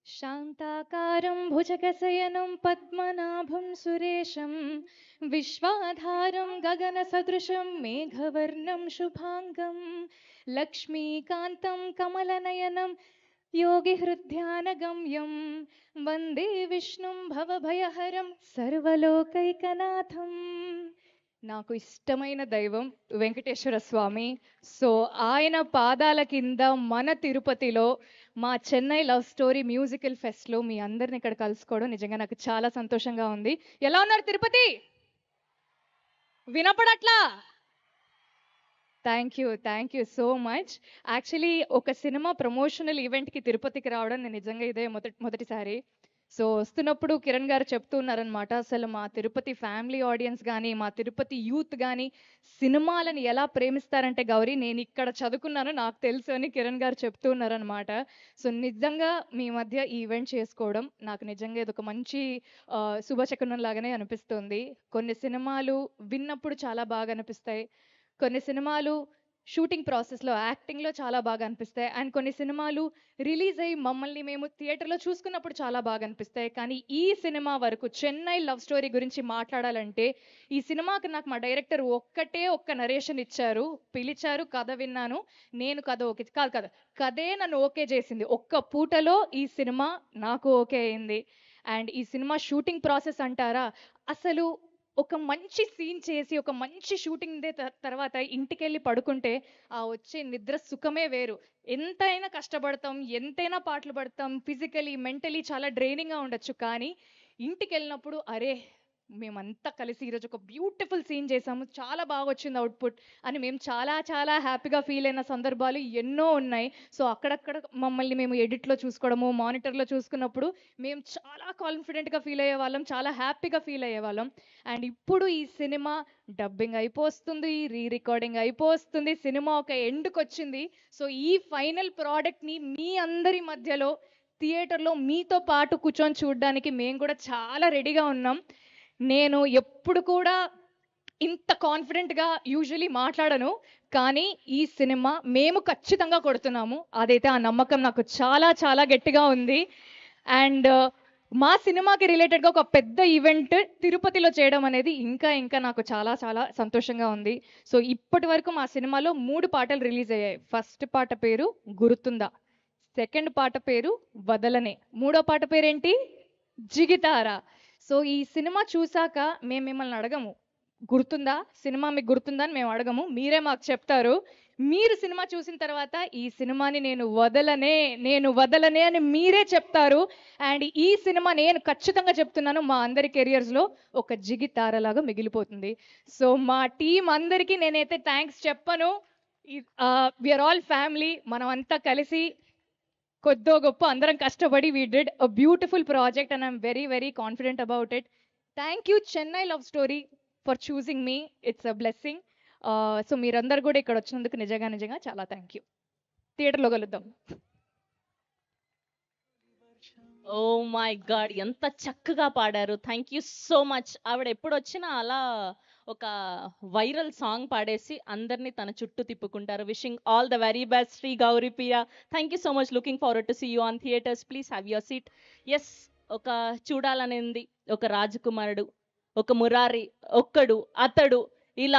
శాంతాకారం భుజగశయనం పద్మనాభం సురేశం విశ్వాధారం గగన సదృశం మేఘవర్ణం శుభాంగం లక్ష్మీకాంతం కమలనయనం యోగి హృద్యానగమ్యం వందే విష్ణుం భవభయహరం సర్వలోకైకనాథం. నాకు ఇష్టమైన దైవం వెంకటేశ్వర స్వామి. సో ఆయన పాదాల కింద మన తిరుపతిలో మా చెన్నై లవ్ స్టోరీ మ్యూజికల్ ఫెస్ట్లో మీ అందరిని ఇక్కడ కలుసుకోవడం నిజంగా నాకు చాలా సంతోషంగా ఉంది. ఎలా ఉన్నారు తిరుపతి? వినపడట్లా? Thank you so much. Actually ఒక సినిమా ప్రమోషనల్ ఈవెంట్కి తిరుపతికి రావడం నేను నిజంగా ఇదే మొదటిసారి. సో వస్తున్నప్పుడు కిరణ్ గారు చెప్తూ ఉన్నారనమాట, అసలు మా తిరుపతి ఫ్యామిలీ ఆడియన్స్ కానీ మా తిరుపతి యూత్ కానీ సినిమాలను ఎలా ప్రేమిస్తారంటే గౌరీ నేను ఇక్కడ చదువుకున్నాను నాకు తెలుసు అని కిరణ్ గారు చెప్తూ ఉన్నారనమాట. సో నిజంగా మీ మధ్య ఈ ఈవెంట్ చేసుకోవడం నాకు నిజంగా ఇది ఒక మంచి శుభశకునం లాగానే అనిపిస్తుంది. కొన్ని సినిమాలు విన్నప్పుడు చాలా బాగా అనిపిస్తాయి, కొన్ని సినిమాలు షూటింగ్ ప్రాసెస్లో యాక్టింగ్లో చాలా బాగా అనిపిస్తాయి, అండ్ కొన్ని సినిమాలు రిలీజ్ అయ్యి మమ్మల్ని మేము థియేటర్లో చూసుకున్నప్పుడు చాలా బాగా అనిపిస్తాయి. కానీ ఈ సినిమా వరకు చెన్నై లవ్ స్టోరీ గురించి మాట్లాడాలంటే ఈ సినిమాకి నాకు మా డైరెక్టర్ ఒక్క నరేషన్ ఇచ్చారు, పిలిచారు, కథ విన్నాను, నేను కథ ఓకే కాదు కథే నన్ను ఓకే చేసింది. ఒక్క పూటలో ఈ సినిమా నాకు ఓకే అయింది. అండ్ ఈ సినిమా షూటింగ్ ప్రాసెస్ అంటారా, అసలు ఒక మంచి సీన్ చేసి ఒక మంచి షూటింగ్ తర్వాత ఇంటికి వెళ్ళి పడుకుంటే ఆ వచ్చే నిద్ర సుఖమే వేరు. ఎంతైనా కష్టపడతాం, ఎంతైనా పాటలు పడతాం, ఫిజికలీ మెంటలీ చాలా డ్రైనింగ్గా ఉండొచ్చు, కానీ ఇంటికి వెళ్ళినప్పుడు అరే మేమంతా కలిసి ఈరోజు ఒక బ్యూటిఫుల్ సీన్ చేసాము, చాలా బాగా వచ్చింది అవుట్పుట్ అని మేము చాలా చాలా హ్యాపీగా ఫీల్ అయిన సందర్భాలు ఎన్నో ఉన్నాయి. సో అక్కడక్కడ మమ్మల్ని మేము ఎడిట్లో చూసుకోవడము, మానిటర్లో చూసుకున్నప్పుడు మేము చాలా కాన్ఫిడెంట్గా ఫీల్ అయ్యే వాళ్ళం, చాలా హ్యాపీగా ఫీల్ అయ్యే వాళ్ళం. అండ్ ఇప్పుడు ఈ సినిమా డబ్బింగ్ అయిపోతుంది, రీ రికార్డింగ్ అయిపోతుంది, సినిమా ఒక ఎండ్కి వచ్చింది. సో ఈ ఫైనల్ ప్రోడక్ట్ని మీ అందరి మధ్యలో థియేటర్లో మీతో పాటు కూర్చొని చూడడానికి మేము కూడా చాలా రెడీగా ఉన్నాం. నేను ఎప్పుడు కూడా ఇంత కాన్ఫిడెంట్గా యూజువలీ మాట్లాడను, కానీ ఈ సినిమా మేము ఖచ్చితంగా కొడుతున్నాము, అదైతే ఆ నమ్మకం నాకు చాలా చాలా గట్టిగా ఉంది. అండ్ మా సినిమాకి రిలేటెడ్గా ఒక పెద్ద ఈవెంట్ తిరుపతిలో చేయడం అనేది ఇంకా ఇంకా నాకు చాలా చాలా సంతోషంగా ఉంది. సో ఇప్పటి వరకు మా సినిమాలో 3 పాటలు రిలీజ్ అయ్యాయి. ఫస్ట్ పాట పేరు గుర్తుందా, సెకండ్ పాట పేరు వదలనే, మూడో పాట పేరేంటి జిగితారా. సో ఈ సినిమా చూసాక మేము మిమ్మల్ని అడగము గుర్తుందా, సినిమా మీకు గుర్తుందా అని మేము అడగము, మీరే మాకు చెప్తారు. మీరు సినిమా చూసిన తర్వాత ఈ సినిమాని నేను వదలనే అని మీరే చెప్తారు. అండ్ ఈ సినిమా నేను ఖచ్చితంగా చెప్తున్నాను మా అందరి కెరియర్స్లో ఒక జిగితారలాగా మిగిలిపోతుంది. సో మా టీం అందరికీ నేనైతే థ్యాంక్స్ చెప్పను. వీఆర్ ఆల్ ఫ్యామిలీ, మనం అంతా కలిసి కొద్దో గొప్ప అందరం కష్టపడి we did a beautiful project and I'm very very confident about it. Thank you Chennai love story for choosing me, it's a blessing. So మీరందరూ కూడా ఇక్కడ వచ్చినందుకు నిజంగా చాలా థ్యాంక్ యూ. థియేటర్లో కలుద్దాం. ఓ మై గాడ్, ఎంత చక్కగా పాడారు. Thank you so much. ఆవిడ ఎప్పుడు వచ్చినా అలా ఒక వైరల్ సాంగ్ పాడేసి అందరినీ తన చుట్టూ తిప్పుకుంటారు. Wishing all the very best Shri Gauri Priya. Thank you so much. Looking forward to see you on theatres. Please have your seat. Yes, ఒక చూడాలనేది ఒక రాజకుమారుడు, ఒక మురారి, ఒక్కడు, అతడు, ఇలా